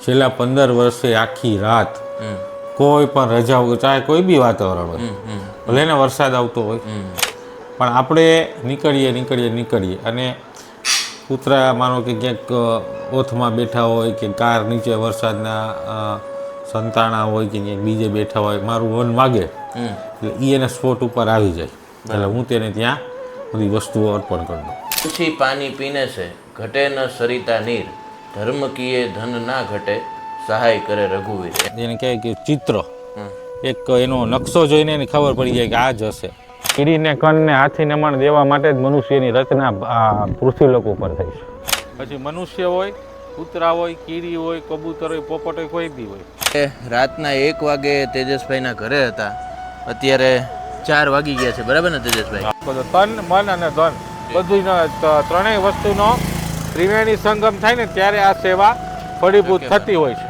છેલ્લા 15 વર્ષે આખી રાત કોઈ પણ રજા વગર, ચાહે કોઈ બી વાતાવરણ હોય, ભલે ને વરસાદ આવતો હોય, પણ આપણે નીકળીએ અને કૂતરા માનો કે ક્યાંક ઓથમાં બેઠા હોય કે કાર નીચે વરસાદના સંતાણા હોય કે ક્યાંક બીજે બેઠા હોય, મારું વન વાગે એટલે એને સ્પોટ ઉપર આવી જાય એટલે હું તેને ત્યાં બધી વસ્તુઓ અર્પણ કરી દઉં. પછી પાણી પીને છે ઘટે ન સરિતા નીર, ધર્મ કીએ ધન ના ઘટે, સહાય કરે રઘુવીર. એને કહેવાય કે ચિત્ર, એક એનો નકશો જોઈને એને ખબર પડી જાય કે આ જ હશે. કીડીને કણને હાથીને મણ દેવા માટે જ મનુષ્યની રચના આ પૃથ્વીલોક ઉપર થઈ છે. પછી મનુષ્ય હોય, કૂતરા હોય, કીડી હોય, કબૂતર હોય, પોપટ હોય, કોઈ બી હોય. રાતના 1 વાગે તેજસભાઈના ઘરે હતા, અત્યારે 4 વાગી ગયા છે, બરાબર ને તેજસભાઈ? બધું તન મન અને ધન બધું ત્રણેય વસ્તુનો ત્રિવેણી સંગમ થાય ને ત્યારે આ સેવા ફળીભૂત થતી હોય છે.